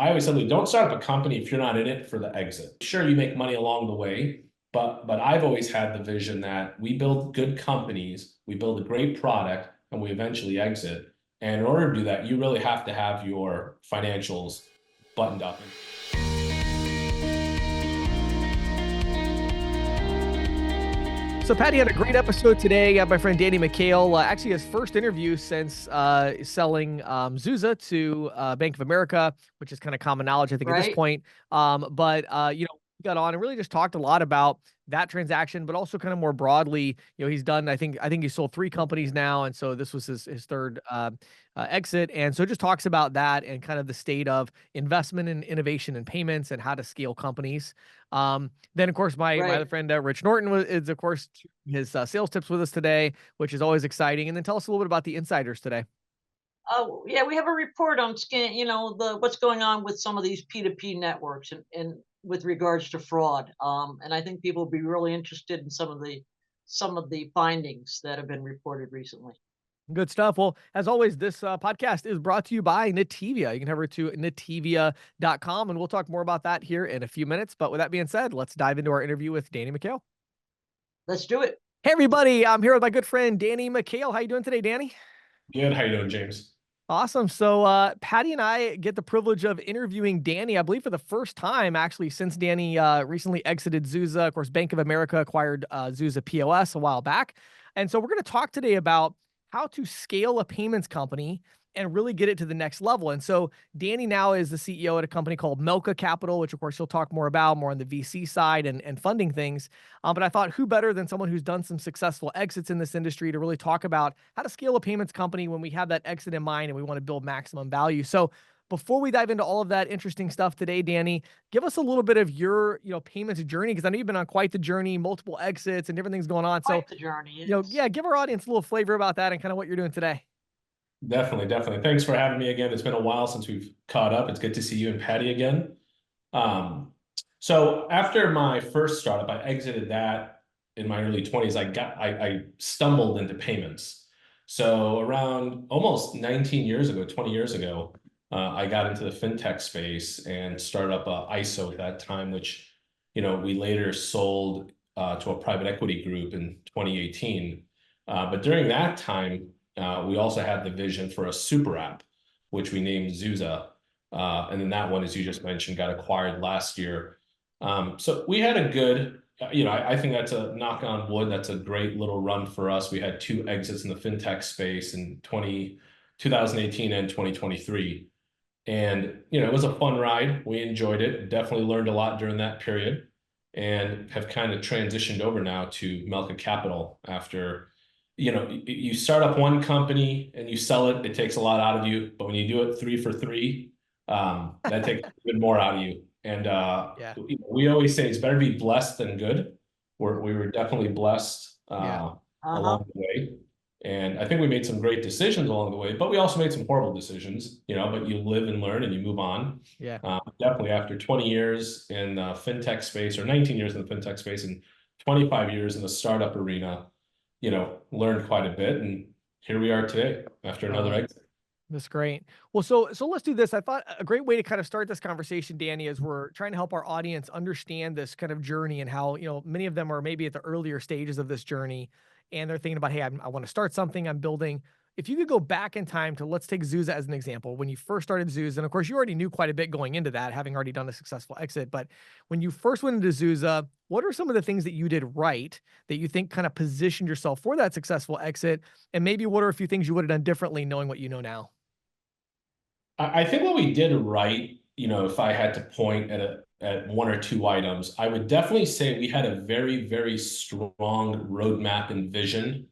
I always say, don't start up a company if you're not in it for the exit. Sure, you make money along the way, but I've always had the vision that we build good companies, we build a great product, and we eventually exit. And in order to do that, you really have to have your financials buttoned up. So Patti had a great episode today. My friend Danny Mikhail, actually his first interview since selling Zuza to Bank of America, which is kind of common knowledge, I think, at this point. We got on and really just talked a lot about that transaction, but also kind of more broadly, he's done, I think he sold 3 companies now. And so this was his third exit. And so it just talks about that and kind of the state of investment and innovation and payments and how to scale companies. Then of course, my other friend, Rich Norton is of course his sales tips with us today, which is always exciting. And then tell us a little bit about the insiders today. Oh, yeah, we have a report on what's going on with some of these P2P networks and with regards to fraud. And I think people will be really interested in some of the findings that have been reported recently. Good stuff. Well, as always, this podcast is brought to you by Nativia. You can head over to nativia.com and we'll talk more about that here in a few minutes. But with that being said, let's dive into our interview with Danny Mikhail. Let's do it. Hey, everybody. I'm here with my good friend, Danny Mikhail. How you doing today, Danny? Good. How you doing, James? Awesome. So Patti and I get the privilege of interviewing Danny, I believe for the first time, actually, since Danny recently exited Zuza. Of course, Bank of America acquired Zuza POS a while back. And so we're going to talk today about how to scale a payments company and really get it to the next level. And so Danny now is the CEO at a company called Melka Capital, which of course he'll talk more about, more on the VC side and funding things. But I thought who better than someone who's done some successful exits in this industry to really talk about how to scale a payments company when we have that exit in mind and we want to build maximum value. So before we dive into all of that interesting stuff today, Danny, give us a little bit of your, payments journey, because I know you've been on quite the journey, multiple exits and different things going on. Quite the journey, yes. Give our audience a little flavor about that and kind of what you're doing today. Definitely. Thanks for having me again. It's been a while since we've caught up. It's good to see you and Patti again. So after my first startup, I exited that in my early 20s. I stumbled into payments. So around almost 19 years ago, 20 years ago, I got into the fintech space and started up ISO at that time, which, we later sold to a private equity group in 2018. But during that time, we also had the vision for a super app, which we named Zuza. And then that one, as you just mentioned, got acquired last year. So we had a good, I think that's a knock on wood. That's a great little run for us. We had 2 exits in the fintech space in 2018 and 2023. And, it was a fun ride. We enjoyed it. Definitely learned a lot during that period and have kind of transitioned over now to Melka Capital after, you start up one company and you sell it, it takes a lot out of you. But when you do it 3 for 3, that takes even more out of you. And we always say it's better to be blessed than good. We were definitely blessed along the way. And I think we made some great decisions along the way, but we also made some horrible decisions, but you live and learn and you move on. Yeah. Definitely after 20 years in the fintech space, or 19 years in the fintech space and 25 years in the startup arena, learned quite a bit. And here we are today after another exit. That's great. Well, so let's do this. I thought a great way to kind of start this conversation, Danny, is we're trying to help our audience understand this kind of journey and how, many of them are maybe at the earlier stages of this journey and they're thinking about, hey, I want to start something, I'm building. If you could go back in time to, let's take Zuza as an example, when you first started Zuza, and of course you already knew quite a bit going into that, having already done a successful exit, but when you first went into Zuza, what are some of the things that you did right that you think kind of positioned yourself for that successful exit? And maybe what are a few things you would have done differently knowing what you know now? I think what we did right, if I had to point at 1 or 2 items, I would definitely say we had a very, very strong roadmap and vision,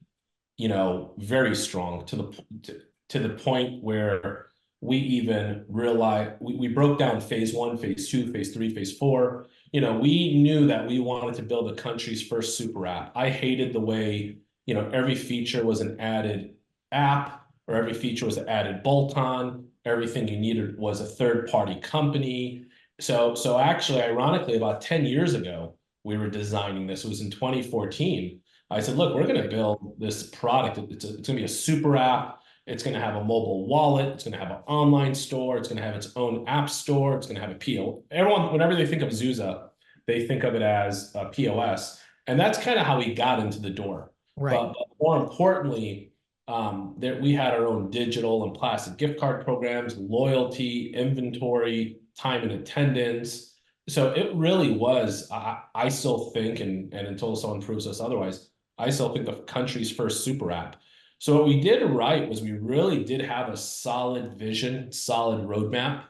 very strong to the point where we even realized we broke down phase 1, phase 2, phase 3, phase 4. We knew that we wanted to build the country's first super app. I hated the way, every feature was an added app or every feature was an added bolt-on. Everything you needed was a third-party company. So actually, ironically, about 10 years ago, we were designing this. It was in 2014. I said, look, we're going to build this product. It's going to be a super app. It's going to have a mobile wallet. It's going to have an online store. It's going to have its own app store. It's going to have a PO. Everyone, whenever they think of Zuza, they think of it as a POS. And that's kind of how we got into the door. Right. But more importantly, that we had our own digital and plastic gift card programs, loyalty, inventory, time and attendance. So it really was, I still think, and until someone proves us otherwise, I still think the country's first super app. So what we did right was we really did have a solid vision, solid roadmap.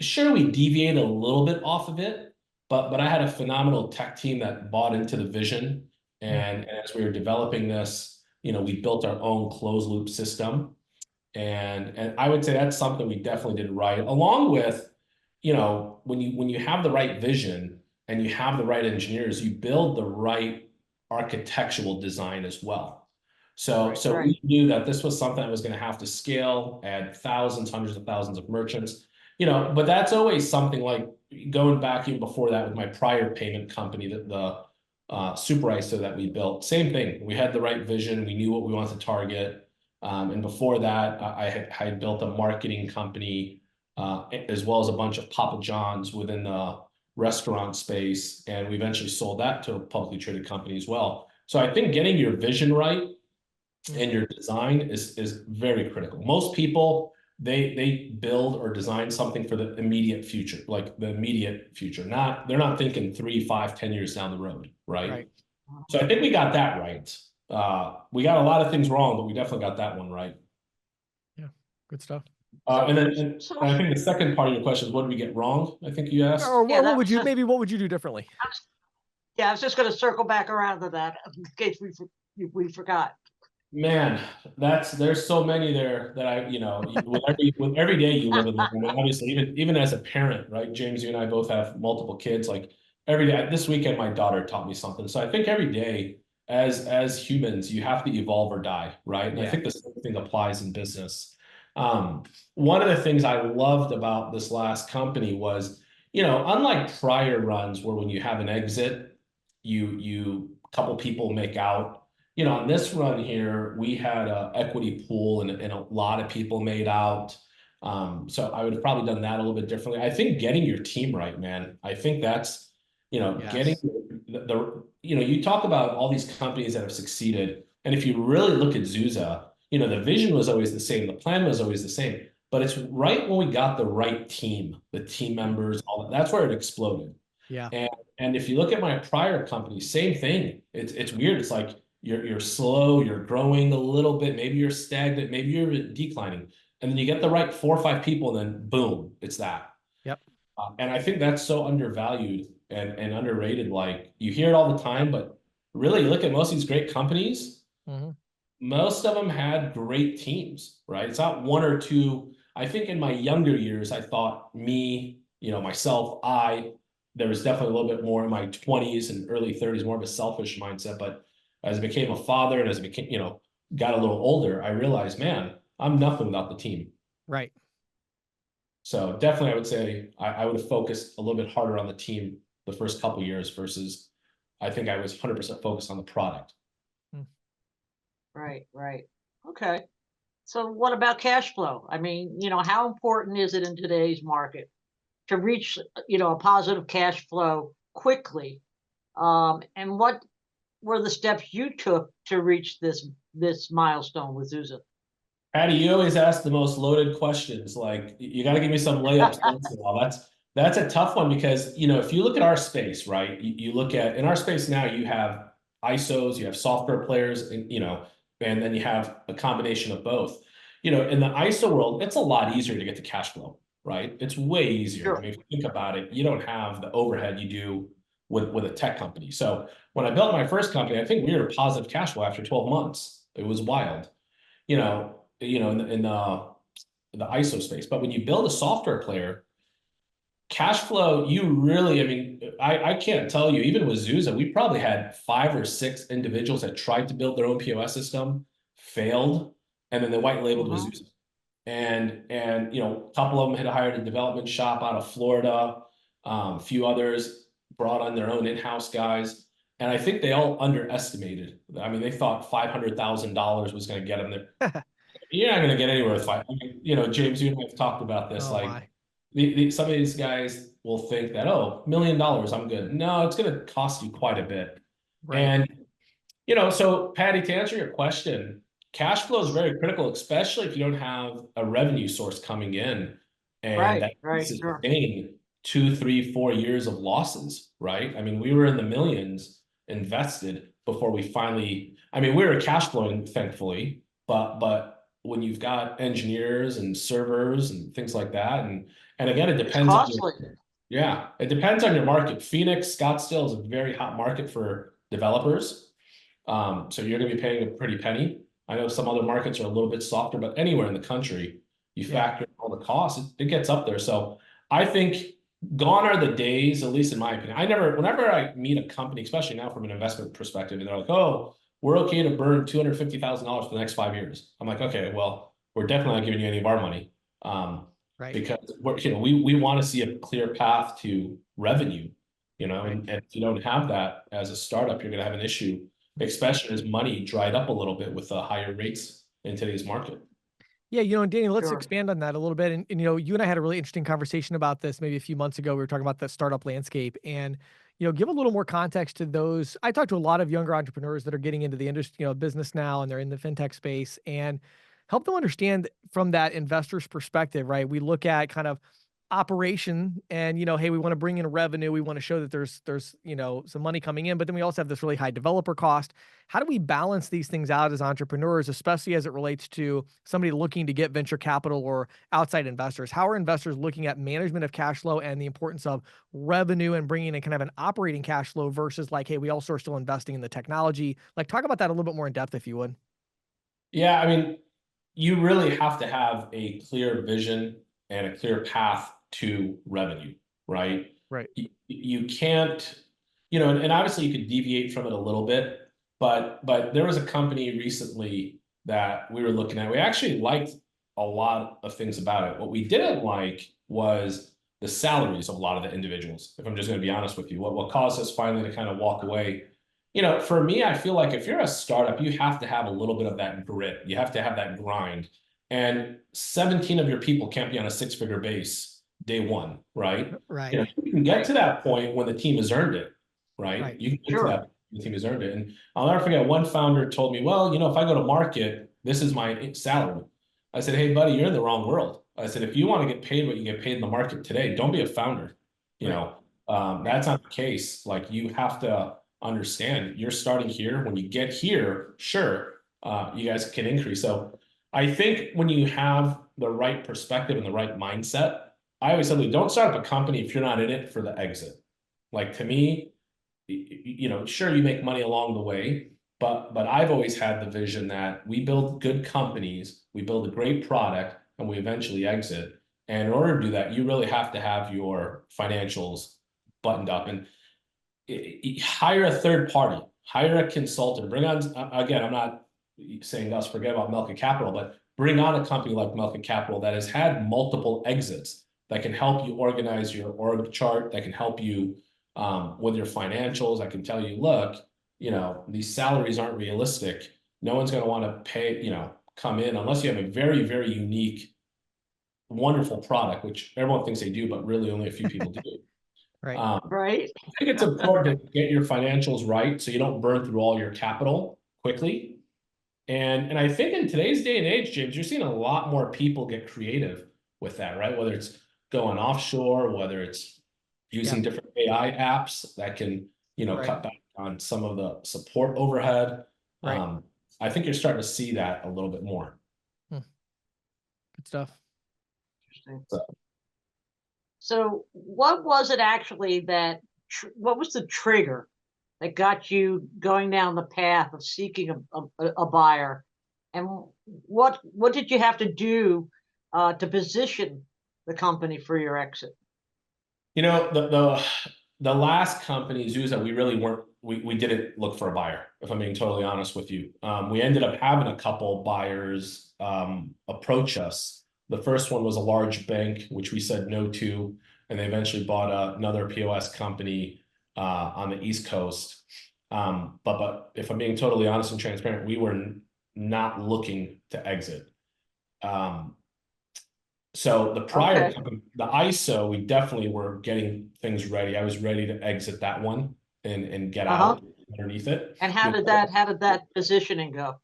Sure, we deviated a little bit off of it, but I had a phenomenal tech team that bought into the vision. And as we were developing this, we built our own closed loop system. And I would say that's something we definitely did right, along with, when you have the right vision and you have the right engineers, you build the right architectural design as well. So we knew that this was something that was going to have to scale, add thousands, hundreds of thousands of merchants, but that's always something like going back even before that with my prior payment company, the Super ISO that we built. Same thing. We had the right vision. We knew what we wanted to target. And before that, I had built a marketing company, as well as a bunch of Papa John's within the restaurant space. And we eventually sold that to a publicly traded company as well. So I think getting your vision right and your design is very critical. Most people, they build or design something for the immediate future, like the immediate future. They're not thinking 3, 5, 10 years down the road, right? So I think we got that right. We got a lot of things wrong, but we definitely got that one right. Yeah, good stuff. And I think the second part of your question is, what did we get wrong? I think you asked. Or what would you do differently? I was just going to circle back around to that in case we forgot. Man, there's so many there that with every day you live in them. I mean, obviously, even as a parent, right? James, you and I both have multiple kids. Like every day, this weekend, my daughter taught me something. So I think every day, as humans, you have to evolve or die, right? And I think the same thing applies in business. One of the things I loved about this last company was, unlike prior runs where when you have an exit, you couple people make out. On this run here, we had an equity pool and a lot of people made out. So I would have probably done that a little bit differently. I think getting your team right, man. I think that's, getting you talk about all these companies that have succeeded. And if you really look at Zuza, the vision was always the same. The plan was always the same. But it's right when we got the right team, the team members, all that's where it exploded. Yeah. And if you look at my prior company, same thing. It's weird. It's like, you're slow, you're growing a little bit, maybe you're stagnant, maybe you're declining. And then you get the right 4 or 5 people, and then boom, it's that. Yep. And I think that's so undervalued and underrated. Like you hear it all the time, but really you look at most of these great companies, most of them had great teams, right? It's not 1 or 2. I think in my younger years, I thought myself, there was definitely a little bit more in my 20s and early 30s, more of a selfish mindset. But as I became a father and as I became, got a little older, I realized, man, I'm nothing without the team. Right. So definitely I would say I would have focused a little bit harder on the team the first couple of years versus I think I was 100% focused on the product. Right. Okay. So what about cash flow? I mean, how important is it in today's market to reach, a positive cash flow quickly? And what were the steps you took to reach this milestone with Zuza? Patti, you always ask the most loaded questions. Like you got to give me some layups once in a while. That's a tough one because if you look at our space, right? You look at in our space now, you have ISOs, you have software players, and and then you have a combination of both. In the ISO world, it's a lot easier to get to cash flow, right? It's way easier. Sure. I mean, if you think about it, you don't have the overhead you do with a tech company. So when I built my first company, I think we were positive cash flow after 12 months. It was wild, in the ISO space. But when you build a software player, cash flow, you really, I mean, I can't tell you, even with Zuza, we probably had 5 or 6 individuals that tried to build their own POS system, failed, and then they white labeled with Zuza. And a couple of them had hired a development shop out of Florida. A few others brought on their own in-house guys. And I think they all underestimated. I mean, they thought $500,000 was going to get them there. you're not going to get anywhere with five. I mean, you know, James, you and I have talked about this. Oh Like, my. some of these guys will think that, oh, $1 million, I'm good. No, it's going to cost you quite a bit. Right. And, you know, so Patty, to answer your question, cash flow is very critical, especially if you don't have a revenue source coming in and Right, that right, is sure. sustain 2, 3, 4 years of losses, right? I mean, we were in the millions invested before we finally, I mean, we were cash flowing, thankfully, but when you've got engineers and servers and things like that, and again, it It's depends on your, costly. yeah, it depends on your market. Phoenix, Scottsdale is a very hot market for developers. So you're going to be paying a pretty penny. I know some other markets are a little bit softer, but anywhere in the country, you Yeah. factor in all the costs, it gets up there. So I think gone are the days, at least in my opinion. Whenever I meet a company, especially now from an investment perspective, and they're like, oh, we're okay to burn $250,000 for the next 5 years. I'm like, okay, well, we're definitely not giving you any of our money. Right. Because we want to see a clear path to revenue, Right. and if you don't have that as a startup, you're going to have an issue, especially as money dried up a little bit with the higher rates in today's market. Yeah, and Danny, let's Sure. expand on that a little bit. And you and I had a really interesting conversation about this maybe a few months ago. We were talking about the startup landscape and give a little more context to those. I talked to a lot of younger entrepreneurs that are getting into the industry, business now, and they're in the fintech space and help them understand from that investor's perspective, right? We look at kind of operation and hey, we want to bring in revenue, we want to show that there's some money coming in, but then we also have this really high developer cost. How do we balance these things out as entrepreneurs, especially as it relates to somebody looking to get venture capital or outside investors? How are investors looking at management of cash flow and the importance of revenue and bringing in kind of an operating cash flow versus like, hey, we also are still investing in the technology? Like, talk about that a little bit more in depth if you would. Yeah, I mean, you really have to have a clear vision and a clear path to revenue, right? Right. You can't, and obviously you could deviate from it a little bit, but there was a company recently that we were looking at. We actually liked a lot of things about it. What we didn't like was the salaries of a lot of the individuals. If I'm just going to be honest with you, what caused us finally to kind of walk away. For me, I feel like if you're a startup, you have to have a little bit of that grit. You have to have that grind. And 17 of your people can't be on a six-figure base day one, right? Right. You can get to that point when the team has earned it, right? Right. You can get to Sure. that when the team has earned it. And I'll never forget, one founder told me, well, if I go to market, this is my salary. I said, hey, buddy, you're in the wrong world. I said, if you want to get paid what you get paid in the market today, don't be a founder. Right. That's not the case. Like, you have to understand you're starting here. When you get here, sure, you guys can increase. So I think when you have the right perspective and the right mindset, I always say, don't start up a company if you're not in it for the exit. Like, to me, sure, you make money along the way, but I've always had the vision that we build good companies, we build a great product, and we eventually exit. And in order to do that, you really have to have your financials buttoned up and hire a third party, hire a consultant, bring on, again, I'm not saying us, forget about Melka Capital, but bring on a company like Melka Capital that has had multiple exits, that can help you organize your org chart, that can help you with your financials. I can tell you, look, these salaries aren't realistic. No one's going to want to pay, come in unless you have a very, very unique, wonderful product, which everyone thinks they do, but really only a few people do. Right. Right. I think it's important to get your financials right so you don't burn through all your capital quickly. And I think in today's day and age, James, you're seeing a lot more people get creative with that, right? Whether it's going offshore, whether it's using different AI apps that can, Right. cut back on some of the support overhead. Right. I think you're starting to see that a little bit more. Good stuff. Interesting. So what was it actually what was the trigger that got you going down the path of seeking a buyer? And what did you have to do to position the company for your exit? The last company, Zuza, we really weren't, we didn't look for a buyer, if I'm being totally honest with you. We ended up having a couple buyers approach us. The first one was a large bank, which we said no to, and they eventually bought another POS company on the East Coast. But if I'm being totally honest and transparent, we were not looking to exit. So the prior Okay. company, the ISO, we definitely were getting things ready. I was ready to exit that one and get Uh-huh. out underneath it. And how did that positioning go?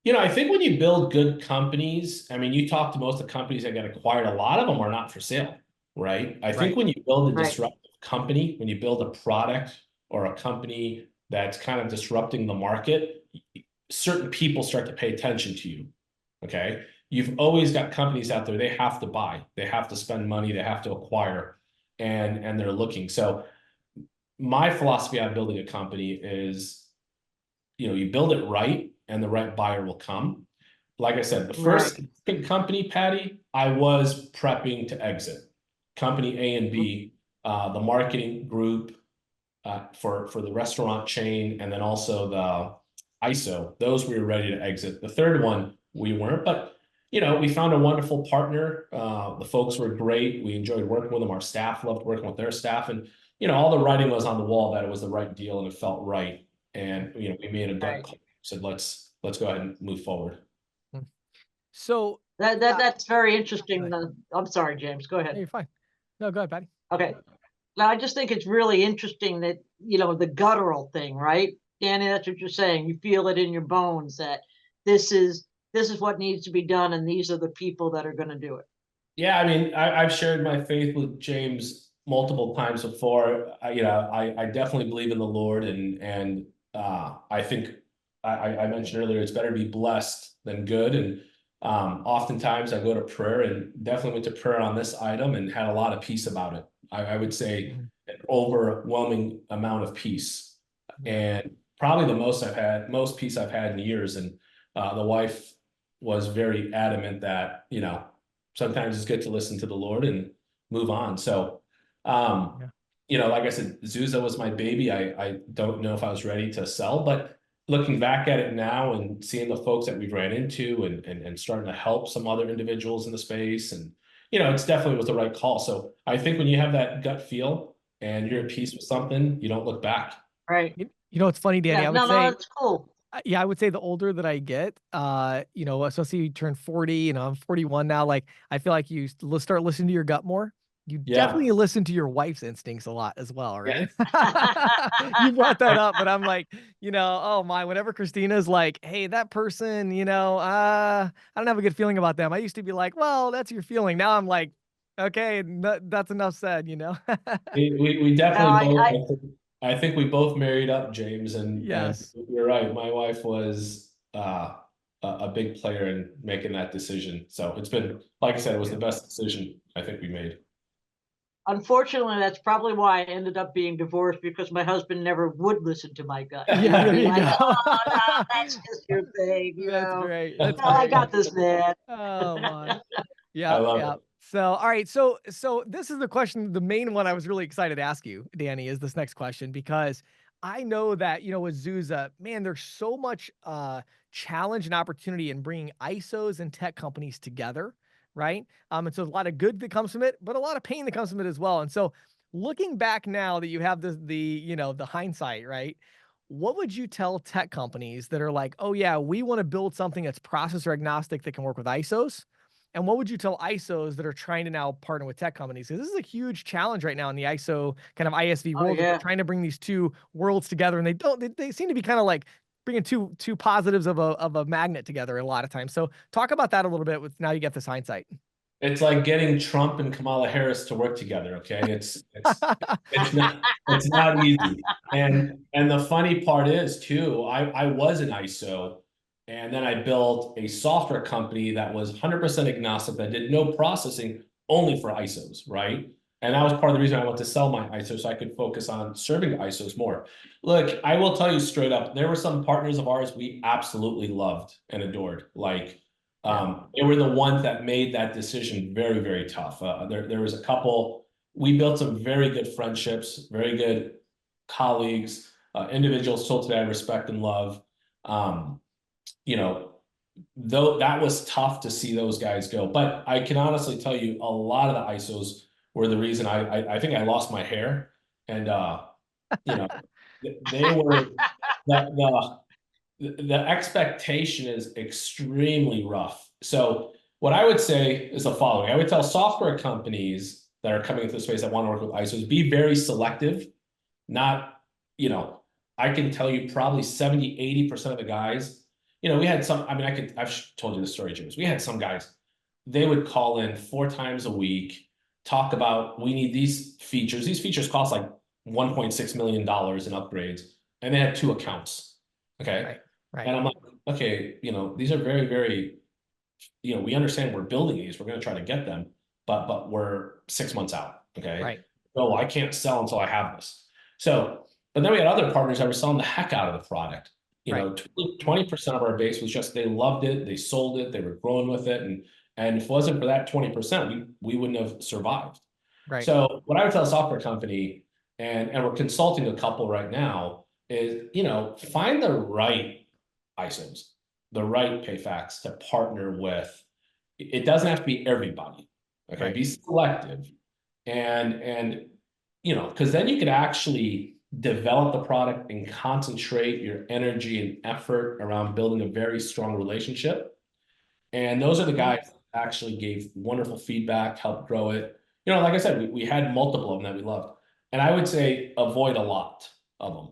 I think when you build good companies, I mean, you talk to most of the companies that get acquired, a lot of them are not for sale, right? I think Right. when you build a Right. disruptive company, when you build a product or a company that's kind of disrupting the market, certain people start to pay attention to you. Okay. You've always got companies out there, they have to buy, they have to spend money, they have to acquire, and they're looking. So my philosophy on building a company is, you build it right and the right buyer will come. Like I said, the Right. first company, Patty, I was prepping to exit. Company A and B, the marketing group for the restaurant chain, and then also the ISO. Those we were ready to exit. The third one we weren't, but we found a wonderful partner. The folks were great. We enjoyed working with them. Our staff loved working with their staff, and all the writing was on the wall that it was the right deal and it felt right. And we made a gut Right. call. Said let's go ahead and move forward. Mm. So That yeah, that's very go interesting. ahead. I'm sorry, James. Go No, ahead. you're fine. No, go ahead, Patty. Okay. Now I just think it's really interesting that, the guttural thing, right? Danny, that's what you're saying. You feel it in your bones that this is what needs to be done, and these are the people that are going to do it. Yeah, I mean, I've shared my faith with James multiple times before. I definitely believe in the Lord, and I think I mentioned earlier it's better to be blessed than good. And oftentimes I go to prayer, and definitely went to prayer on this item and had a lot of peace about it. I would say Mhm. an overwhelming amount of peace, Yeah. and probably the most peace I've had in years. And the wife was very adamant that sometimes it's good to listen to the Lord and move on. So, Yeah. like I said, Zuza was my baby. I don't know if I was ready to sell, but looking back at it now and seeing the folks that we've ran into and starting to help some other individuals in the space, and it's definitely was the right call. So I think when you have that gut feel and you're at peace with something, you don't look back. Right. It's funny, Danny. Yeah. I would No, no, say, that's cool. yeah, I would say the older that I get, especially you turn 40, I'm 41 now. Like, I feel like you start listening to your gut more. You Yeah. definitely listen to your wife's instincts a lot as well, Yeah. right? You brought that up, but I'm like, oh my, whenever Christina's like, hey, that person, I don't have a good feeling about them. I used to be like, well, that's your feeling. Now I'm like, okay, that's enough said. We No, definitely both. I think we both married up, James, and Yes. you're right. My wife was a big player in making that decision. So it's been, like I said, it was the Yeah. best decision I think we made. unfortunately, that's probably why I ended up being divorced, because my husband never would listen to my gut. He Yeah, would there be you like, go. "Oh no, that's just your thing, That's great. That's Oh, I great. got this, man." Oh my. I Yeah, love yeah. it. So, all right. So this is the question, the main one I was really excited to ask you, Danny, is this next question, because I know that, with Zuza, man, there's so much challenge and opportunity in bringing ISOs and tech companies together, right? And so a lot of good that comes from it, but a lot of pain that comes from it as well. And so looking back now that you have the hindsight, right? What would you tell tech companies that are like, oh yeah, we want to build something that's processor agnostic that can work with ISOs? And what would you tell ISOs that are trying to now partner with tech companies? Because this is a huge challenge right now in the ISO kind of ISV Oh world. They're yeah. trying to bring these two worlds together, and they seem to be kind of like bringing two positives of a magnet together a lot of times. So talk about that a little bit with now you get this hindsight. It's like getting Trump and Kamala Harris to work together. Okay, it's not easy. And the funny part is too, I was an ISO, and then I built a software company that was 100% agnostic, that did no processing, only for ISOs, right? And that was part of the reason I wanted to sell my ISO, so I could focus on serving ISOs more. Look, I will tell you straight up, there were some partners of ours we absolutely loved and adored. Like Yeah. they were the ones that made that decision very, very tough. There was a couple. We built some very good friendships, very good colleagues, individuals till today I respect and love. Um, you know, though that was tough to see those guys go. But I can honestly tell you, a lot of the ISOs were the reason I think I lost my hair, and you know, they were the the expectation is extremely rough. So what I would say is the following. I would tell software companies that are coming into the space that want to work with ISOs, be very selective, not, you know, I can tell you probably 70, 80% of the guys, you know, we had some, I mean, I've told you the story, James. We had some guys, they would call in 4 times a week, talk about, we need these features. These features cost like $1.6 million in upgrades, and they had 2 accounts. Okay. Right. Right. And I'm like, okay, you know, these are very, very, you know, we understand we're building these, we're going to try to get them, but we're 6 months out. Okay. Right. Oh, I can't sell until I have this. So, but then we had other partners that were selling the heck out of the product. You know, 20% of our base was just, they loved it, they sold it, they were growing with it. And if it wasn't for that 20%, we wouldn't have survived. Right. So what I would tell a software company, and we're consulting a couple right now, is, you know, find the right ISOs, the right PayFacs to partner with. It doesn't have to be everybody. Okay, Right. be selective, and you know, because then you could actually develop the product and concentrate your energy and effort around building a very strong relationship. And those are the guys that actually gave wonderful feedback, helped grow it. You know, like I said, we had multiple of them that we loved. And I would say avoid a lot of them.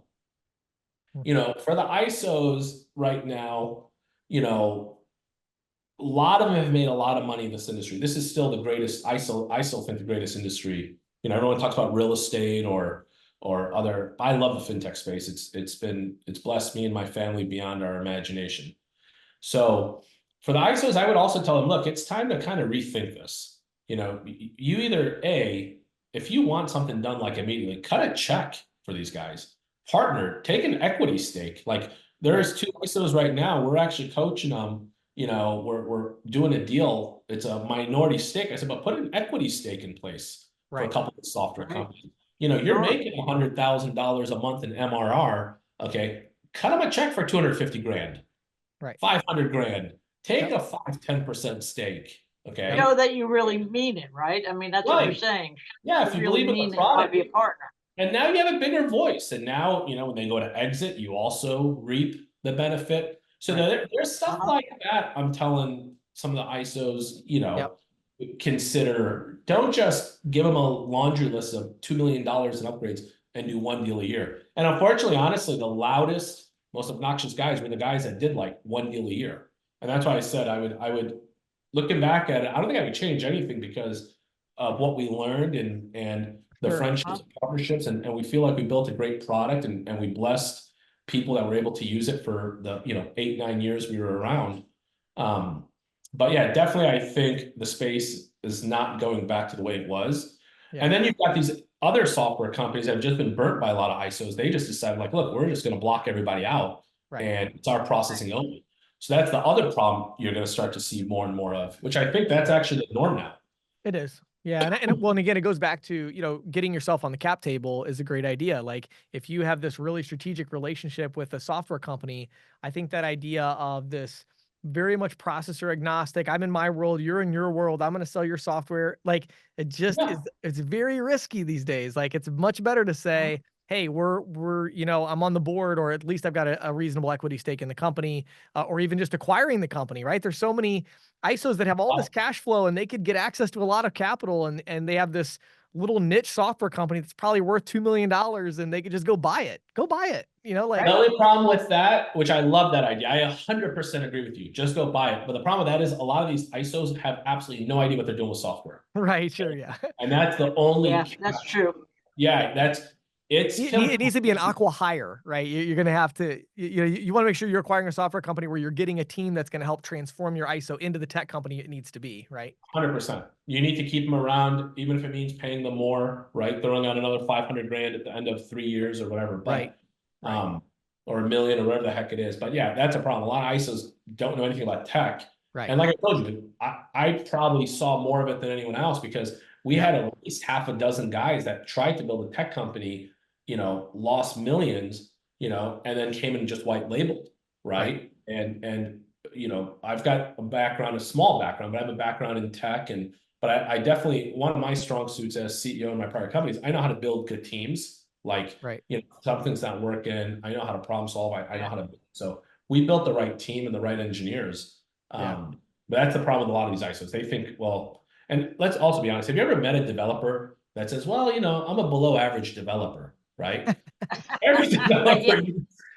You know, for the ISOs right now, you know, a lot of them have made a lot of money in this industry. This is still the greatest I still think the greatest industry. You know, everyone talks about real estate or other. I love the fintech space. It's blessed me and my family beyond our imagination. So for the ISOs, I would also tell them, look, it's time to kind of rethink this. You know, you either if you want something done like immediately, cut a check for these guys, partner, take an equity stake. Like there's 2 ISOs right now. We're actually coaching them. You know, we're doing a deal. It's a minority stake. I said, but put an equity stake in place for a couple of software companies. You know, you're making $100,000 a month in MRR. Okay, cut them a check for 250 grand. Right. 500 grand. Take a 5-10% stake. Okay. Know that you really mean it, right? I mean, that's what you're saying. Yeah, if you really believe in mean the that you want product. to be a partner. And now you have a bigger voice. And now, you know, when they go to exit, you also reap the benefit. So there's stuff like that. I'm telling some of the ISOs, you know, consider, don't just give them a laundry list of $2 million in upgrades and do 1 deal a year. And unfortunately, honestly, the loudest, most obnoxious guys were the guys that did like 1 deal a year. And that's why I said I would looking back at it, I don't think I would change anything because of what we learned and the friendships and partnerships. And we feel like we built a great product and we blessed people that were able to use it for the, you know, 8-9 years we were around. But yeah, definitely, I think the space is not going back to the way it was. And then you've got these other software companies that have just been burnt by a lot of ISOs. They just decided like, look, we're just going to block everybody out and it's our processing only. So that's the other problem you're going to start to see more and more of, which I think that's actually the norm now. It is. Yeah. And again, it goes back to, you know, getting yourself on the cap table is a great idea. Like if you have this really strategic relationship with a software company, I think that idea of this very much processor agnostic, I'm in my world, you're in your world, I'm going to sell your software. Like it just is, it's very risky these days. Like it's much better to say, hey, we're, you know, I'm on the board, or at least I've got a reasonable equity stake in the company, or even just acquiring the company, right? There's so many ISOs that have all this cash flow and they could get access to a lot of capital, and they have this little niche software company that's probably worth $2 million and they could just go buy it. You know, like the only problem with that, which I love that idea, I 100% agree with you. Just go buy it. But the problem with that is a lot of these ISOs have absolutely no idea what they're doing with software. Right. Sure. Yeah. And that's the only. Yeah, that's true. Yeah, it needs to be an aqua hire, right? You're going to have to, you want to make sure you're acquiring a software company where you're getting a team that's going to help transform your ISO into the tech company it needs to be, right? 100%. You need to keep them around, even if it means paying them more, right? Throwing out another 500 grand at the end of 3 years or whatever, but, or $1 million or whatever the heck it is. But yeah, that's a problem. A lot of ISOs don't know anything about tech. Right. And like I told you, I probably saw more of it than anyone else because we had at least half a dozen guys that tried to build a tech company, you know, lost millions, you know, and then came and just white labeled, right? And you know, I've got a background, a small background, but I have a background in tech, but I definitely, one of my strong suits as CEO in my prior companies, I know how to build good teams. Like, you know, something's not working, I know how to problem solve, I know how to. So we built the right team and the right engineers. But that's the problem with a lot of these ISOs. They think, well, and let's also be honest, have you ever met a developer that says, well, you know, I'm a below average developer, right? Every Yeah, developer,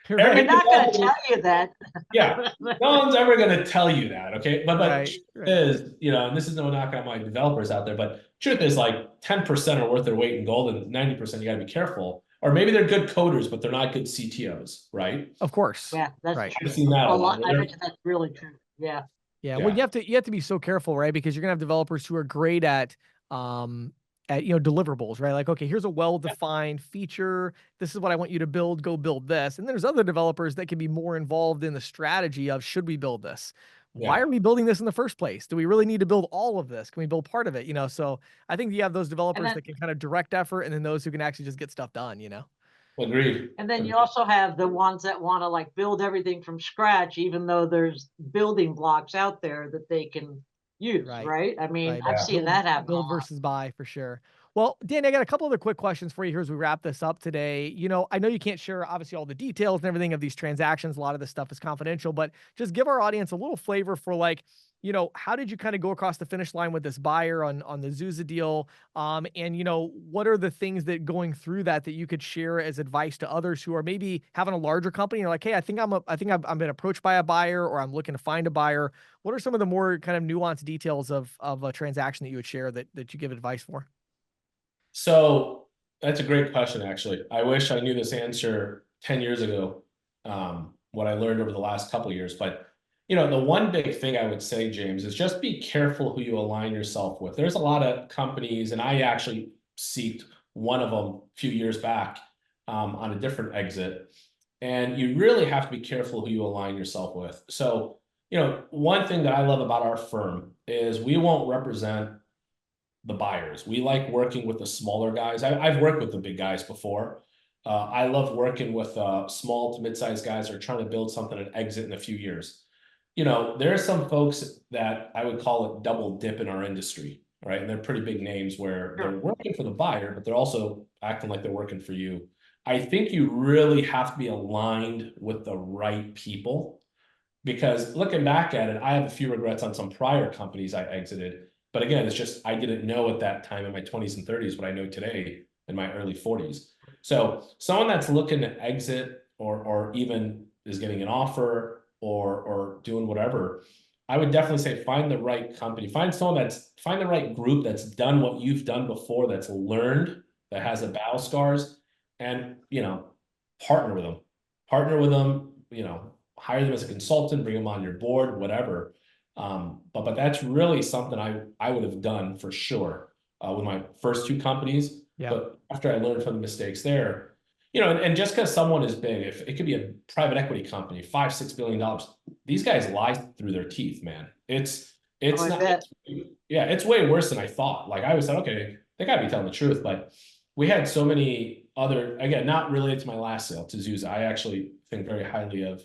You're and they're every right. not going to developer, tell you that. yeah, no one's ever going to tell you that, okay? But Right. truth Right. is, you know, and this is no knock on my developers out there, but truth is like 10% are worth their weight in gold and 90% you got to be careful. Or maybe they're good coders, but they're not good CTOs, right? Of course. Yeah, that's Right. I've true. seen that a A lot. lot. I bet you that's really true. Yeah. Yeah. Well, Yeah, you have to be so careful, right? Because you're gonna have developers who are great at deliverables, right? Like, okay, here's a well-defined feature. This is what I want you to build. Go build this. And there's other developers that can be more involved in the strategy of should we build this? Why yeah, are we building this in the first place? Do we really need to build all of this? Can we build part of it? So I think you have those And developers then that can kind of direct effort, and then those who can actually just get stuff done. agreed. and then you Agreed. also have the ones that want to like build everything from scratch, even though there's building blocks out there that they can use, Right. right? I mean, Right. I've Yeah. seen Build that happen a build lot. versus buy for sure. Well, Danny, I got a couple other quick questions for you here as we wrap this up today. I know you can't share obviously all the details and everything of these transactions. A lot of this stuff is confidential, but just give our audience a little flavor for like, how did you kind of go across the finish line with this buyer on the Zuza deal? And what are the things that going through that you could share as advice to others who are maybe having a larger company? You're like, hey, I'm been approached by a buyer, or I'm looking to find a buyer. What are some of the more kind of nuanced details of a transaction that you would share that you give advice for? So that's a great question, actually. I wish I knew this answer 10 years ago, what I learned over the last couple of years. But, the one big thing I would say, James, is just be careful who you align yourself with. There's a lot of companies, and I actually seeked one of them a few years back on a different exit. And you really have to be careful who you align yourself with. So, one thing that I love about our firm is we won't represent the buyers. We like working with the smaller guys. I've worked with the big guys before. I love working with small to mid-sized guys who are trying to build something and exit in a few years. There are some folks that I would call it double dip in our industry, right? And they're pretty big names where they're Sure. working for the buyer, but they're also acting like they're working for you. I think you really have to be aligned with the right people, because looking back at it, I have a few regrets on some prior companies I exited. But again, it's just I didn't know at that time in my 20s and 30s what I know today in my early 40s. So someone that's looking to exit or even is getting an offer or doing whatever, I would definitely say find the right company, find the right group that's done what you've done before, that's learned, that has the battle scars, and partner with them. Partner with them, hire them as a consultant, bring them on your board, whatever. But that's really something I would have done for sure with my first two companies. Yeah. But after I learned from the mistakes there, and just because someone is big, if it could be a private equity company, $5-6 billion, these guys lie through their teeth, man. It's I not, bet. yeah, it's way worse than I thought. Like I always said, okay, they gotta be telling the truth, but we had so many other, again, not related to my last sale to Zuza. I actually think very highly of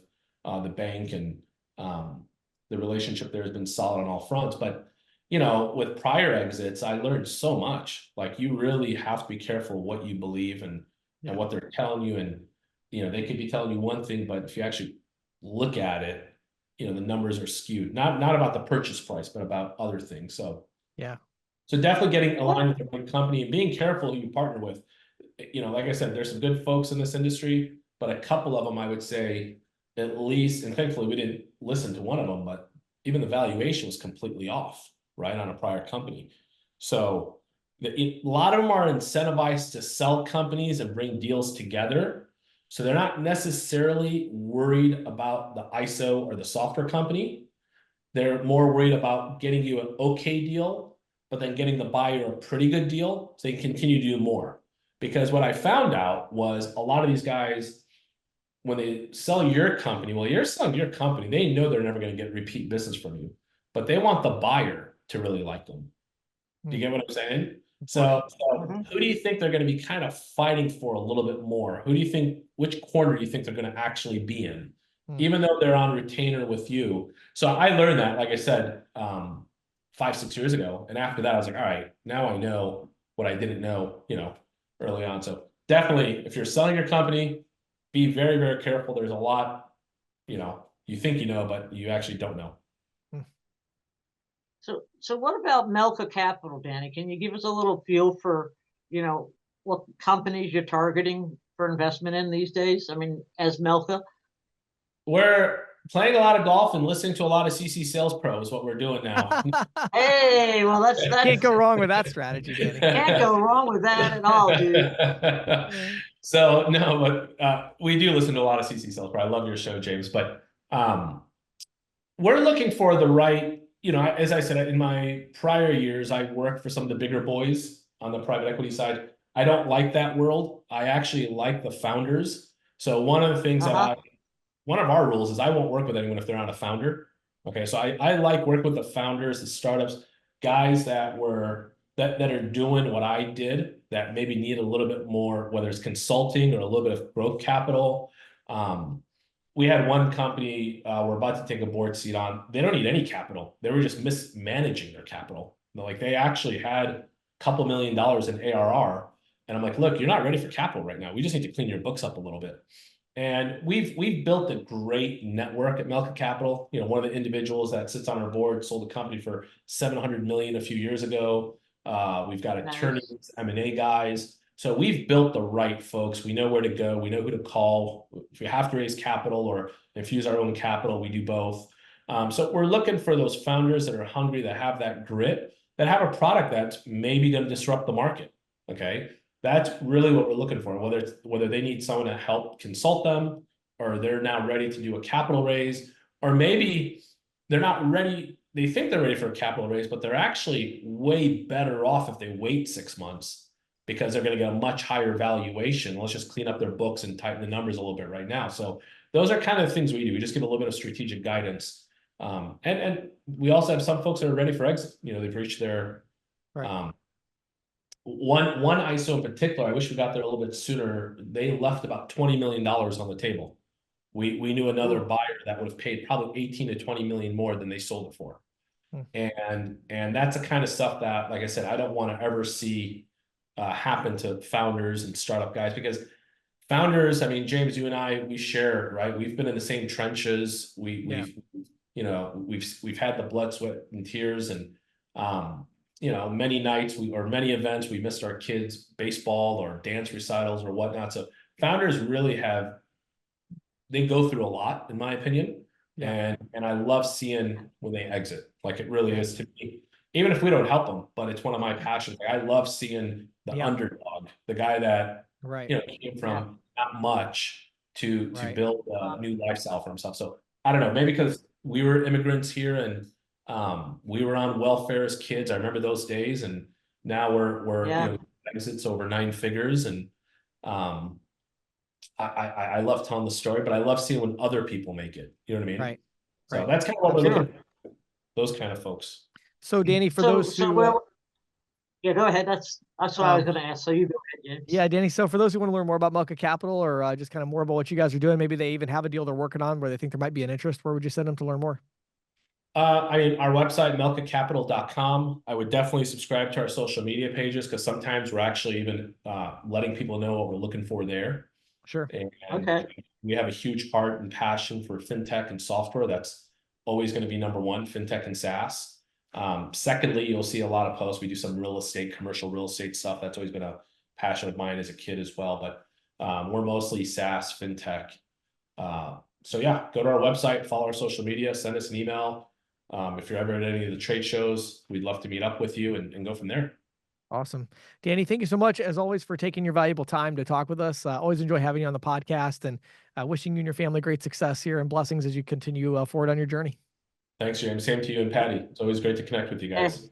the bank, and the relationship there has been solid on all fronts. But with prior exits, I learned so much. Like you really have to be careful what you believe and what they're telling you. And they could be telling you one thing, but if you actually look at it, the numbers are skewed. Not about the purchase price, but about other things. So Yeah. so definitely getting aligned with the right company and being careful who you partner with. Like I said, there's some good folks in this industry, but a couple of them I would say at least, and thankfully we didn't listen to one of them, but even the valuation was completely off, right, on a prior company. So a lot of them are incentivized to sell companies and bring deals together. So they're not necessarily worried about the ISO or the software company. They're more worried about getting you an okay deal, but then getting the buyer a pretty good deal so they can continue to do more. Because what I found out was a lot of these guys, when they sell your company, well, you're selling your company, they know they're never going to get repeat business from you, but they want the buyer to really like them. Do you get what I'm saying? So who do you think they're going to be kind of fighting for a little bit more? Which corner do you think they're going to actually be in? Even though they're on retainer with you. So I learned that, like I said, 5-6 years ago. And after that, I was like, all right, now I know what I didn't know, early on. So definitely, if you're selling your company, be very, very careful. There's a lot, you think but you actually don't know. So what about Melka Capital, Danny? Can you give us a little feel for, you know, what companies you're targeting for investment in these days? I mean, as Melka. We're playing a lot of golf and listening to a lot of CC Sales Pro is what we're doing now. Hey, well, Can't that's go wrong with that strategy, Danny. can't go wrong with that at all, dude. So no, but we do listen to a lot of CC Sales Pro. I love your show, James. But we're looking for the right, as I said, in my prior years, I worked for some of the bigger boys on the private equity side. I don't like that world. I actually like the founders. So one of the things one of our rules is I won't work with anyone if they're not a founder. Okay, so I like working with the founders, the startups, guys that are doing what I did, that maybe need a little bit more, whether it's consulting or a little bit of growth capital. We had one company we're about to take a board seat on. They don't need any capital. They were just mismanaging their capital. Like they actually had a couple $1 million in ARR. And I'm like, look, you're not ready for capital right now. We just need to clean your books up a little bit. And we've built a great network at Melka Capital. One of the individuals that sits on our board sold a company for $700 million a few years ago. We've got attorneys, M&A guys. So we've built the right folks. We know where to go. We know who to call. If we have to raise capital or infuse our own capital, we do both. So we're looking for those founders that are hungry, that have that grit, that have a product that's maybe going to disrupt the market. Okay. That's really what we're looking for, whether they need someone to help consult them, or they're now ready to do a capital raise, or maybe they're not ready. They think they're ready for a capital raise, but they're actually way better off if they wait 6 months because they're going to get a much higher valuation. Let's just clean up their books and tighten the numbers a little bit right now. So those are kind of the things we do. We just give a little bit of strategic guidance. And we also have some folks that are ready for exit. They've reached their, one ISO in particular, I wish we got there a little bit sooner. They left about $20 million on the table. We knew another buyer that would have paid probably 18 to 20 million more than they sold it for. And that's the kind of stuff that, like I said, I don't want to ever see happen to founders and startup guys, because founders, I mean, James, you and I, we share, right? We've been in the same trenches. We've had the blood, sweat, and tears, and many nights or many events, we missed our kids' baseball or dance recitals or whatnot. So founders really they go through a lot, in my opinion. And I love seeing when they exit. Like, it really is to me, even if we don't help them, but it's one of my passions. Like, I love seeing the underdog, the guy that came from not much to build a new lifestyle for himself. So I don't know, maybe because we were immigrants here and we were on welfare as kids. I remember those days, and now we're exits over 9 figures, and I love telling the story, but I love seeing when other people make it. You know what I mean? Right. So that's kind of what we're looking for, those kind of folks. So Danny, for those who go ahead. That's what I was going to ask. So you go ahead, James. Yeah, Danny. So for those who want to learn more about Melka Capital, or just kind of more about what you guys are doing, maybe they even have a deal they're working on where they think there might be an interest, where would you send them to learn more? I mean, our website, melkacapital.com. I would definitely subscribe to our social media pages, because sometimes we're actually even letting people know what we're looking for there. Sure. And we have a huge heart and passion for fintech and software. That's always going to be number one, fintech and SaaS. Secondly, you'll see a lot of posts. We do some commercial real estate stuff. That's always been a passion of mine as a kid as well. But we're mostly SaaS, fintech. So yeah, go to our website, follow our social media, send us an email. If you're ever at any of the trade shows, we'd love to meet up with you and go from there. Awesome. Danny, thank you so much, as always, for taking your valuable time to talk with us. Always enjoy having you on the podcast, and wishing you and your family great success here and blessings as you continue forward on your journey. Thanks, James. Same to you and Patty. It's always great to connect with you guys.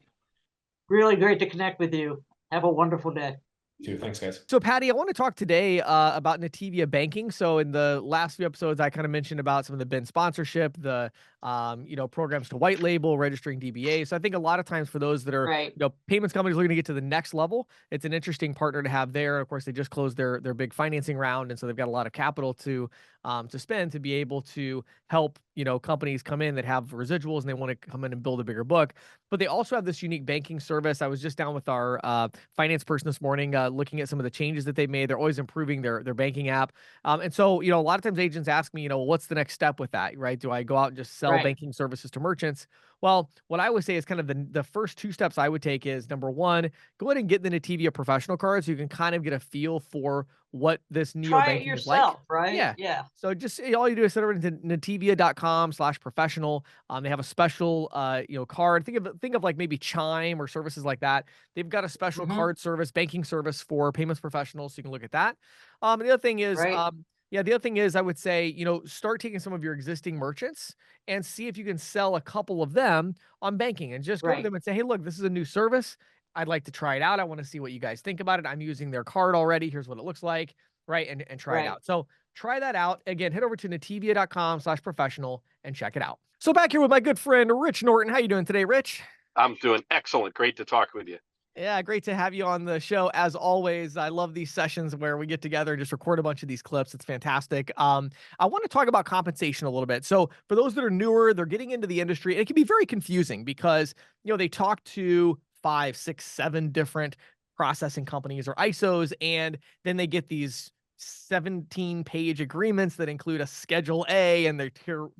Really great to connect with you. Have a wonderful day. You too. Thanks, guys. So, Patty, I want to talk today about Nativia Banking. So in the last few episodes, I kind of mentioned about some of the BIN sponsorship, the programs to white label, registering DBA. So I think a lot of times for those that are payments companies looking to get to the next level, it's an interesting partner to have there. Of course, they just closed their big financing round, and so they've got a lot of capital to spend to be able to help companies come in that have residuals and they want to come in and build a bigger book. But they also have this unique banking service. I was just down with our finance person this morning, looking at some of the changes that they've made. They're always improving their banking app. And so, a lot of times agents ask me, what's the next step with that, right? Do I go out and just sell banking services to merchants? Well, what I would say is kind of the first two steps I would take is number one, go ahead and get the Nativia professional card so you can kind of get a feel for what this neo Try it banking is like. yourself, right? Yeah. Yeah. So just all you do is head over to nativia.com/professional. They have a special card. Think of like maybe Chime or services like that. They've got a special Hmm. card service, banking service for payments professionals. So you can look at that. The other thing is, Right. the other thing is I would say, start taking some of your existing merchants and see if you can sell a couple of them on banking and just go to Right. them and say, hey, look, this is a new service. I'd like to try it out. I want to see what you guys think about it. I'm using their card already. Here's what it looks like. Right. And try it Right. out. So try that out. Again, head over to nativia.com/professional and check it out. So back here with my good friend, Rich Norton. How you doing today, Rich? I'm doing excellent. Great to talk with you. Yeah, great to have you on the show as always. I love these sessions where we get together and just record a bunch of these clips. It's fantastic. I want to talk about compensation a little bit. So for those that are newer, they're getting into the industry, and it can be very confusing because they talk to 5, 6, 7 different processing companies or ISOs, and then they get these 17-page agreements that include a Schedule A and their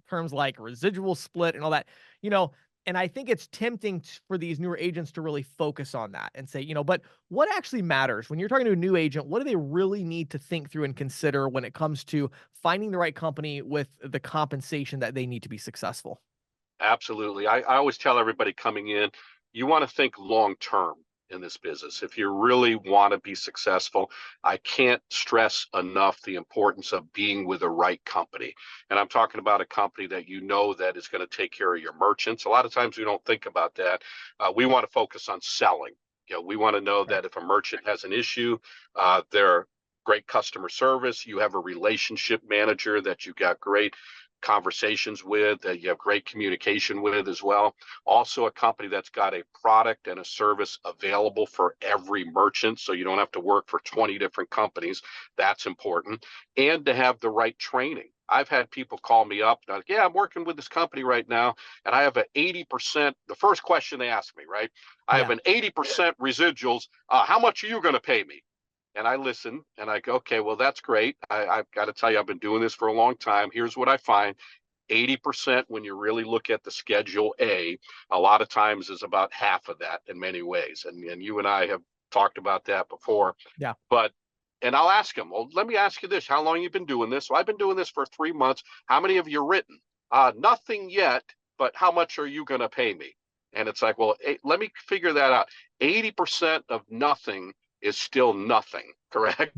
terms like residual split and all that. You know, and I think it's tempting for these newer agents to really focus on that and say, but what actually matters when you're talking to a new agent? What do they really need to think through and consider when it comes to finding the right company with the compensation that they need to be successful? Absolutely. I always tell everybody coming in, you want to think long term in this business. If you really want to be successful, I can't stress enough the importance of being with the right company. And I'm talking about a company that that is going to take care of your merchants. A lot of times we don't think about that. We want to focus on selling. We want to know Right. that if a merchant has an issue, they're great customer service. You have a relationship manager that you got great conversations with, that you have great communication with as well. Also, a company that's got a product and a service available for every merchant, so you don't have to work for 20 different companies. That's important. And to have the right training. I've had people call me up, like, yeah, I'm working with this company right now, and I have an 80%. The first question they ask me, right? I have Yeah. an 80% residuals. How much are you going to pay me? And I listen and I go, okay, well, that's great. I've got to tell you, I've been doing this for a long time. Here's what I find. 80% when you really look at the Schedule a lot of times is about half of that in many ways. And you and I have talked about that before. Yeah. But and I'll ask them, well, let me ask you this. How long you been doing this? So I've been doing this for 3 months. How many have you written? Nothing yet, but how much are you going to pay me? And it's like, well, let me figure that out. 80% of nothing is still nothing, correct?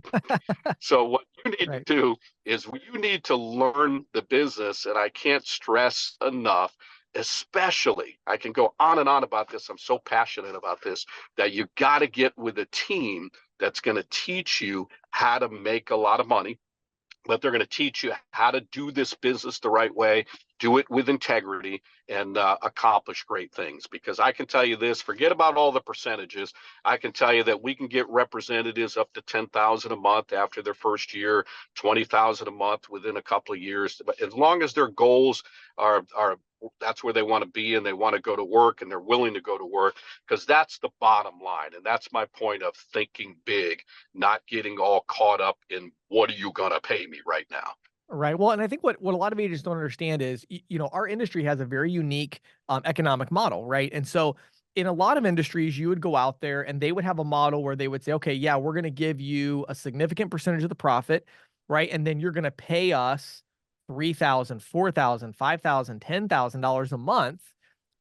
So what you need to Right. do is you need to learn the business, and I can't stress enough, especially, I can go on and on about this. I'm so passionate about this, that you got to get with a team that's going to teach you how to make a lot of money, but they're going to teach you how to do this business the right way, do it with integrity, and accomplish great things. Because I can tell you this, forget about all the percentages. I can tell you that we can get representatives up to 10,000 a month after their first year, 20,000 a month within a couple of years. But as long as their goals are that's where they want to be, and they want to go to work, and they're willing to go to work, because that's the bottom line. And that's my point of thinking big, not getting all caught up in what are you going to pay me right now. Right. Well, and I think what a lot of agents don't understand is, our industry has a very unique economic model, right? And so in a lot of industries, you would go out there and they would have a model where they would say, okay, yeah, we're going to give you a significant percentage of the profit, right? And then you're going to pay us $3,000, $4,000, $5,000, $10,000 a month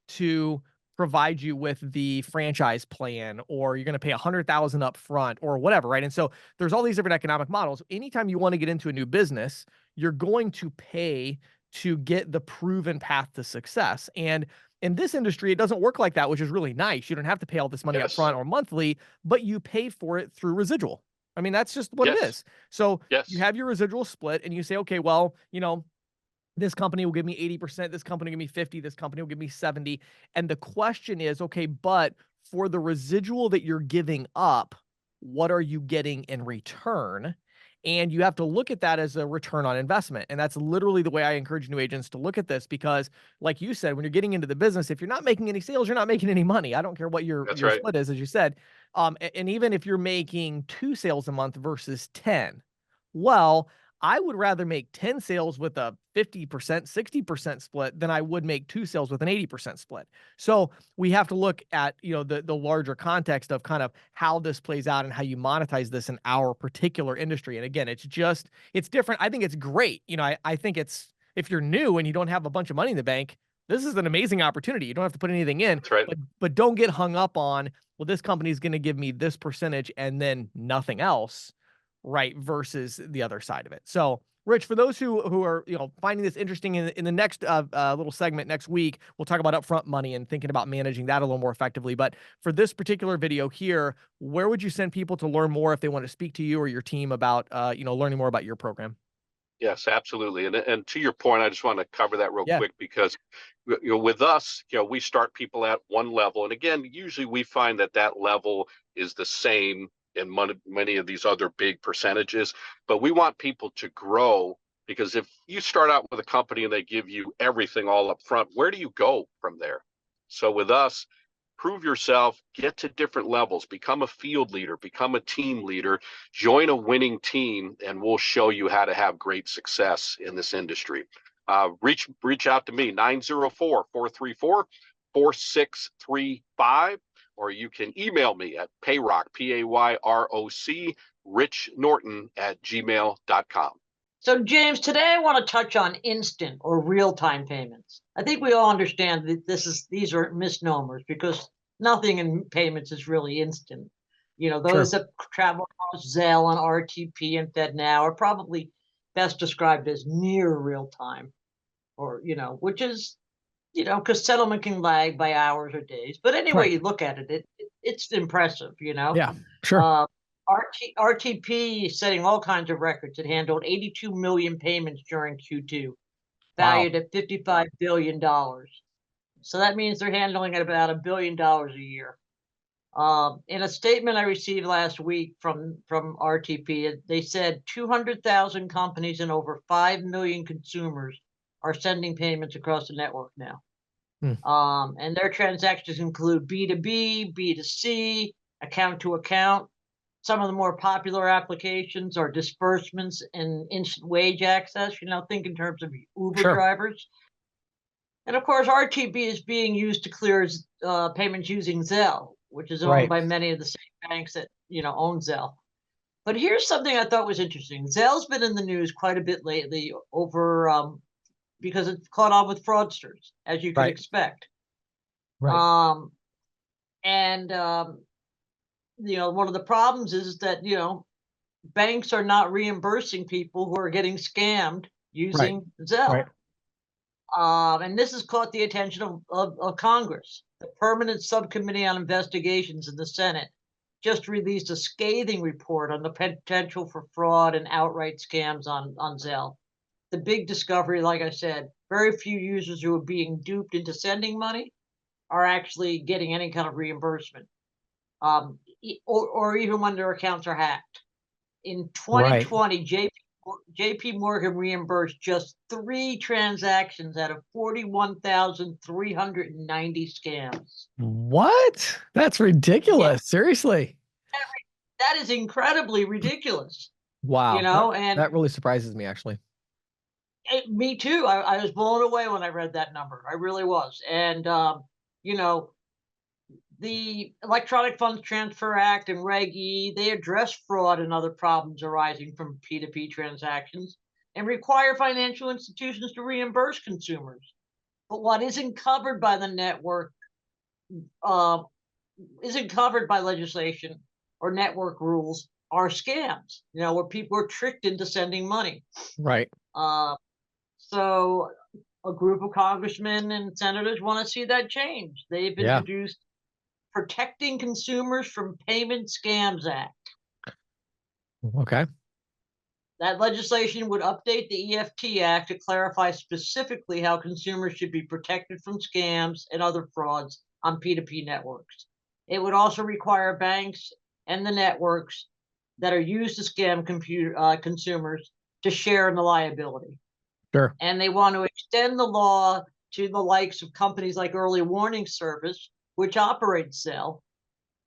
to provide you with the franchise plan, or you're going to pay 100,000 up front or whatever, right? And so there's all these different economic models. Anytime you want to get into a new business, you're going to pay to get the proven path to success. And in this industry, it doesn't work like that, which is really nice. You don't have to pay all this money up Yes. front or monthly, but you pay for it through residual. I mean, that's just what it Yes. is. So you Yes. have your residual split and you say, okay, well, this company will give me 80%, this company will give me 50, this company will give me 70. And the question is, okay, but for the residual that you're giving up, what are you getting in return? And you have to look at that as a return on investment. And that's literally the way I encourage new agents to look at this, because like you said, when you're getting into the business, if you're not making any sales, you're not making any money. I don't care what your That's your right. split is, as you said. And even if you're making 2 sales a month versus 10, well, I would rather make 10 sales with a 50%, 60% split than I would make 2 sales with an 80% split. So we have to look at, the larger context of kind of how this plays out and how you monetize this in our particular industry. And again, it's different. I think it's great. I think if you're new and you don't have a bunch of money in the bank, this is an amazing opportunity. You don't have to put anything in, That's right. but don't get hung up on, well, this company is going to give me this percentage and then nothing else. Right, versus the other side of it. So, Rich, for those who are finding this interesting, in the next little segment next week, we'll talk about upfront money and thinking about managing that a little more effectively. But for this particular video here, where would you send people to learn more if they want to speak to you or your team about learning more about your program? Yes, absolutely. And to your point, I just want to cover that real Yeah. quick because with us, we start people at one level, and again, usually we find that level is the same in many of these other big percentages, but we want people to grow, because if you start out with a company and they give you everything all up front, where do you go from there? So with us, prove yourself, get to different levels, become a field leader, become a team leader, join a winning team, and we'll show you how to have great success in this industry. Reach out to me, 904-434-4635, or you can email me at payrock, Payroc, richnorton@gmail.com. So, James, today I want to touch on instant or real-time payments. I think we all understand that these are misnomers, because nothing in payments is really instant. Those that travel across Zelle and RTP and FedNow are probably best described as near real-time, or which is because settlement can lag by hours or days. But anyway, you look at it, it's impressive. Yeah, sure. RTP is setting all kinds of records. It handled 82 million payments during Q2, valued at $55 billion. So that means they're handling at about $1 billion a year. In a statement I received last week from RTP, they said 200,000 companies and over 5 million consumers are sending payments across the network now. And their transactions include B2B, B2C, account to account. Some of the more popular applications are disbursements and instant wage access. Think in terms of Uber drivers. And of course, RTP is being used to clear payments using Zelle, which is owned by many of the same banks that own Zelle. But here's something I thought was interesting. Zelle's been in the news quite a bit lately over because it's caught on with fraudsters, as you could expect. One of the problems is that banks are not reimbursing people who are getting scammed using Zelle. And this has caught the attention of Congress. The Permanent Subcommittee on Investigations in the Senate just released a scathing report on the potential for fraud and outright scams on Zelle. The big discovery, like I said, very few users who are being duped into sending money are actually getting any kind of reimbursement, or even when their accounts are hacked. In 2020, JP Morgan reimbursed just 3 transactions out of 41,390 scams. What? That's ridiculous. Seriously. That is incredibly ridiculous. Wow. And that really surprises me, actually. Me too. I was blown away when I read that number. I really was. And, the Electronic Funds Transfer Act and Reg E, they address fraud and other problems arising from P2P transactions and require financial institutions to reimburse consumers. But what isn't covered by the network, isn't covered by legislation or network rules, are scams, where people are tricked into sending money. So a group of congressmen and senators want to see that change. They've introduced Protecting Consumers from Payment Scams Act. Okay. That legislation would update the EFT Act to clarify specifically how consumers should be protected from scams and other frauds on P2P networks. It would also require banks and the networks that are used to scam consumers to share in the liability. Sure. And they want to extend the law to the likes of companies like Early Warning Service, which operates Zelle,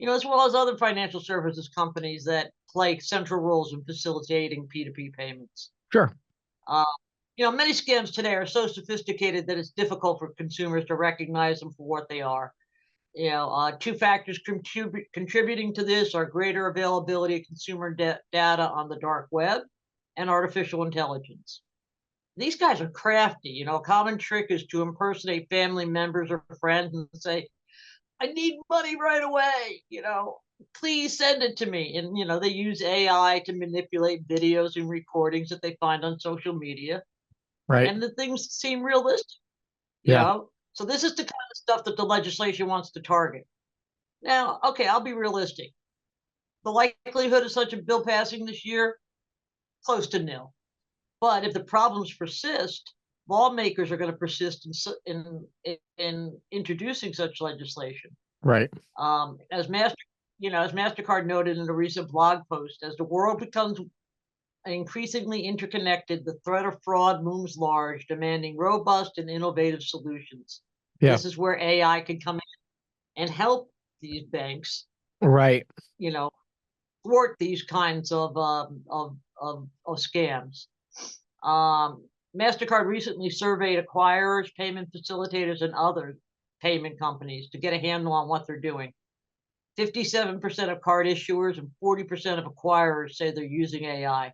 as well as other financial services companies that play central roles in facilitating P2P payments. Sure. Many scams today are so sophisticated that it's difficult for consumers to recognize them for what they are. Two factors contributing to this are greater availability of consumer data on the dark web and artificial intelligence. These guys are crafty. A common trick is to impersonate family members or friends and say, I need money right away. Please send it to me. And, they use AI to manipulate videos and recordings that they find on social media. Right. And the things seem realistic. Yeah. So this is the kind of stuff that the legislation wants to target. Now, okay, I'll be realistic. The likelihood of such a bill passing this year, close to nil. But if the problems persist, lawmakers are going to persist in introducing such legislation. Right. As MasterCard noted in a recent blog post, as the world becomes increasingly interconnected, the threat of fraud looms large, demanding robust and innovative solutions. Yeah. This is where AI can come in and help these banks, Right. thwart these kinds of scams. MasterCard recently surveyed acquirers, payment facilitators, and other payment companies to get a handle on what they're doing. 57% of card issuers and 40% of acquirers say they're using AI.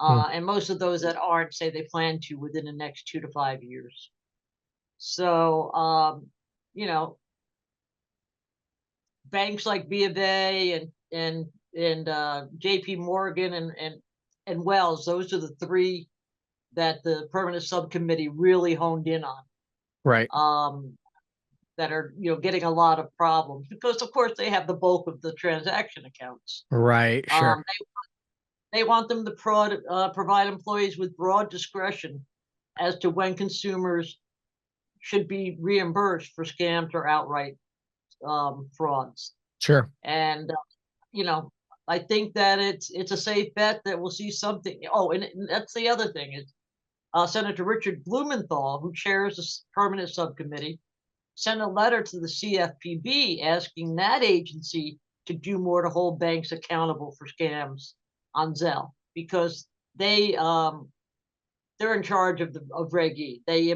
And most of those that aren't say they plan to within the next 2 to 5 years. So, banks like B of A and JP Morgan and Wells, those are the three that the permanent subcommittee really honed in on. Right. That are getting a lot of problems because, of course, they have the bulk of the transaction accounts. Right. Sure. They want them to provide employees with broad discretion as to when consumers should be reimbursed for scams or outright frauds. Sure. And I think that it's a safe bet that we'll see something. Oh, and that's the other thing is Senator Richard Blumenthal, who chairs the permanent subcommittee, sent a letter to the CFPB asking that agency to do more to hold banks accountable for scams on Zelle because they're in charge of Reg E. They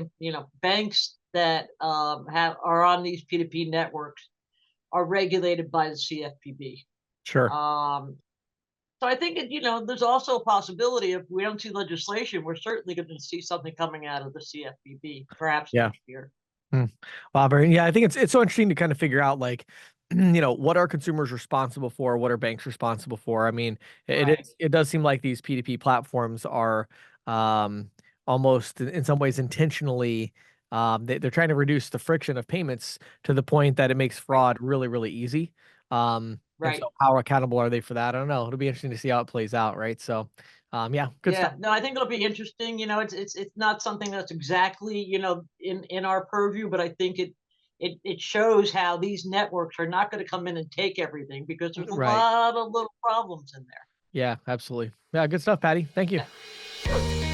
banks that are on these P2P networks are regulated by the CFPB. Sure. So I think there's also a possibility if we don't see legislation, we're certainly going to see something coming out of the CFPB, perhaps next year. Wow, yeah, I think it's so interesting to kind of figure out what are consumers responsible for, what are banks responsible for. I mean, it does seem like these P2P platforms are almost in some ways intentionally they're trying to reduce the friction of payments to the point that it makes fraud really, really easy. And so how accountable are they for that? I don't know. It'll be interesting to see how it plays out, right? So good stuff. No, I think it'll be interesting. It's not something that's exactly in our purview, but I think it shows how these networks are not going to come in and take everything because there's a lot of little problems in there. Yeah, absolutely. Yeah, good stuff, Patty. Thank you. Yeah. Sure.